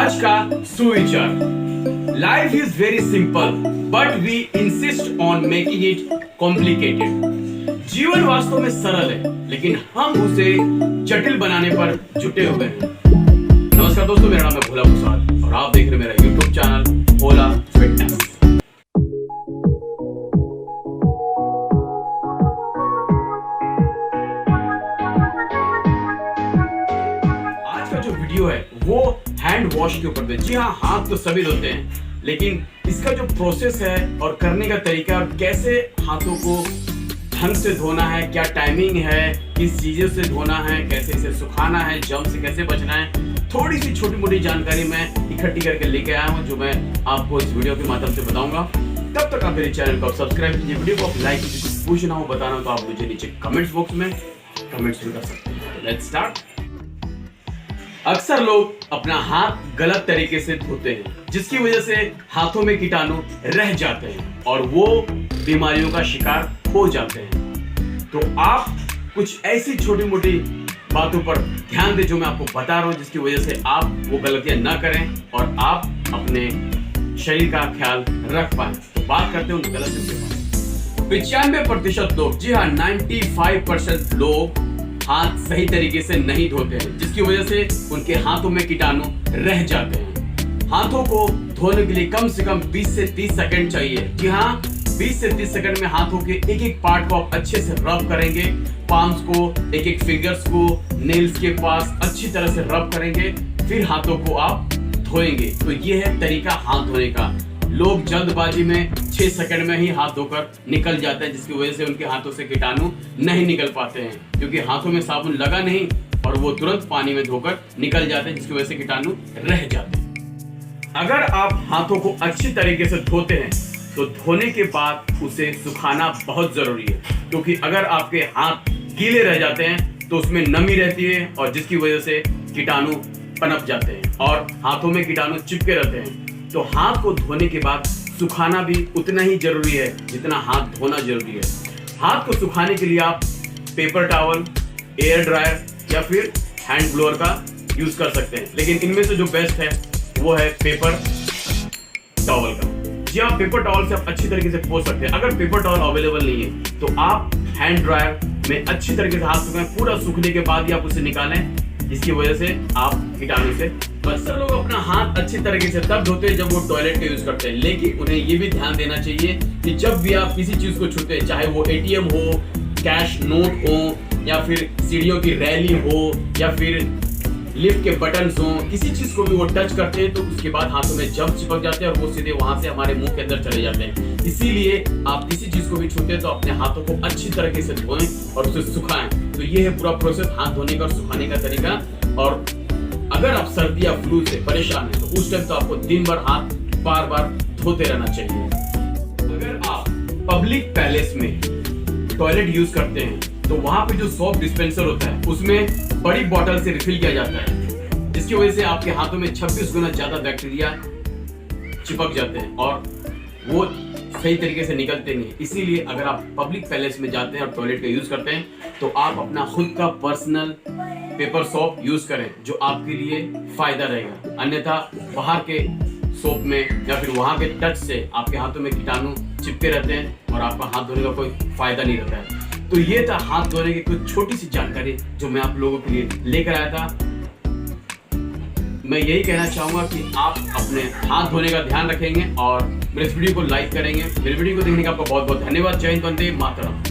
आज का सुविचार, life is very simple but we insist on making it complicated. जीवन वास्तव में सरल है लेकिन हम उसे जटिल बनाने पर जुटे हुए हैं। नमस्कार दोस्तों, मेरा नाम है भोला प्रसाद और आप देख रहे हैं मेरा यूट्यूब चैनल भोला फिटनेस। आज का जो वीडियो है वो हैंड वॉश के ऊपर है। जी हाँ, हाथ तो सभी धोते हैं लेकिन इसका जो प्रोसेस है और करने का तरीका और कैसे हाथों को ढंग से धोना है, क्या टाइमिंग है, किस चीजों से धोना है, कैसे इसे सुखाना है, जम से कैसे बचना है, थोड़ी सी छोटी मोटी जानकारी मैं इकट्ठी करके लेके आया हूँ जो मैं आपको इस वीडियो के माध्यम से बताऊंगा। तब तक आप मेरे चैनल को सब्सक्राइब कीजिए, वीडियो को आप लाइक कीजिए। कुछ पूछना हो, बताना हो तो आप मुझे नीचे कमेंट्स बॉक्स में कमेंट्स भी कर सकते हैं। Let's start. अक्सर लोग अपना हाथ गलत तरीके से धोते हैं जिसकी वजह से हाथों में कीटाणु रह जाते हैं और वो बीमारियों का शिकार हो जाते हैं। तो आप कुछ ऐसी छोटी मोटी बातों पर ध्यान दें जो मैं आपको बता रहा हूं, जिसकी वजह से आप वो गलतियां ना करें और आप अपने शरीर का ख्याल रख पाए। तो बात करते हैं उन गलतियों के बारे में। 95% लोग, जी हाँ 95% लोग हाथ सही तरीके से नहीं धोते हैं जिसकी वजह से उनके हाथों में कीटाणु रह जाते हैं। हाथों को धोने के लिए कम से कम 20 से 30 सेकंड चाहिए। जी हाँ, 20 से 30 सेकंड में हाथों के एक एक पार्ट को आप अच्छे से रब करेंगे। पाम्स को, एक एक फिंगर्स को नेल्स के पास अच्छी तरह से रब करेंगे, फिर हाथों को आप धोएंगे। तो ये है तरीका हाथ धोने का। लोग जल्दबाजी में 6 सेकंड में ही हाथ धोकर निकल जाते हैं जिसकी वजह से उनके हाथों से कीटाणु नहीं निकल पाते हैं, क्योंकि हाथों में साबुन लगा नहीं और वो तुरंत पानी में धोकर निकल जाते हैं जिसकी वजह से कीटाणु रह जाते हैं। अगर आप हाथों को अच्छी तरीके से धोते हैं तो धोने के बाद उसे सुखाना बहुत जरूरी है, क्योंकि अगर आपके हाथ गीले रह जाते हैं तो उसमें नमी रहती है और जिसकी वजह से कीटाणु पनप जाते हैं और हाथों में कीटाणु चिपके रहते हैं। तो हाथ को धोने के बाद सुखाना भी उतना ही जरूरी है जितना हाथ धोना जरूरी है। हाथ को सुखाने के लिए आप पेपर टॉवल, एयर ड्रायर या फिर हैंड ब्लोअर का यूज कर सकते हैं, लेकिन इनमें से जो बेस्ट है वो है पेपर टॉवल का। जी आप पेपर टॉवल से आप अच्छी तरीके से पोंछ सकते हैं। अगर पेपर टॉवल अवेलेबल नहीं है तो आप हैंड ड्रायर में अच्छी तरीके से हाथ सुखाएं। पूरा सूखने के बाद ही आप उसे निकालें, जिसकी वजह से आप कीटाणु से बच सकते हैं। लोग अपना हाथ अच्छी तरीके से तब धोते हैं जब वो टॉयलेट का यूज करते हैं, लेकिन उन्हें ये भी ध्यान देना चाहिए कि जब भी आप किसी चीज को छूते हैं, चाहे वो एटीएम हो, कैश नोट हो या फिर सीढ़ियों की रैली हो या फिर लिफ्ट के बटन्स हो, किसी चीज को भी वो टच करते हैं तो उसके बाद हाथों में जम चिपक जाते हैं और वो सीधे वहां से हमारे मुंह के अंदर चले जाते हैं। इसीलिए आप किसी चीज को भी छूते हैं तो अपने हाथों को अच्छी तरीके से धोएं और उसे सुखाएं। तो ये है पूरा प्रोसेस हाथ धोने का और सुखाने का तरीका। और अगर आप सर्दी या फ्लू से परेशान हैं तो उस टाइम तो आपको दिन भर हाथ बार बार धोते रहना चाहिए। अगर आप पब्लिक पैलेस में टॉयलेट यूज करते हैं तो वहां पे जो सोप डिस्पेंसर होता है उसमें बड़ी बोतल से रिफिल किया जाता है, जिसकी वजह से आपके हाथों में 26 गुना ज्यादा बैक्टीरिया चिपक जाते हैं और वो सही तरीके से निकलते नहीं। इसीलिए अगर आप पब्लिक पैलेस में जाते हैं और टॉयलेट का यूज करते हैं तो आप अपना खुद का पर्सनल पेपर सोप यूज करें जो आपके लिए फायदा रहेगा। अन्यथा बाहर के सोप में या फिर वहां के टच से आपके हाथों में कीटाणु चिपके रहते हैं और आपका हाथ धोने का कोई फायदा नहीं रहता है। तो ये था हाथ धोने की कुछ छोटी सी जानकारी जो मैं आप लोगों के लिए लेकर आया था। मैं यही कहना चाहूंगा कि आप अपने हाथ धोने का ध्यान रखेंगे और मेरे इस वीडियो को लाइक करेंगे। मेरे वीडियो को देखने का आपका बहुत बहुत धन्यवाद। जय हिंद, वंदे मातरम।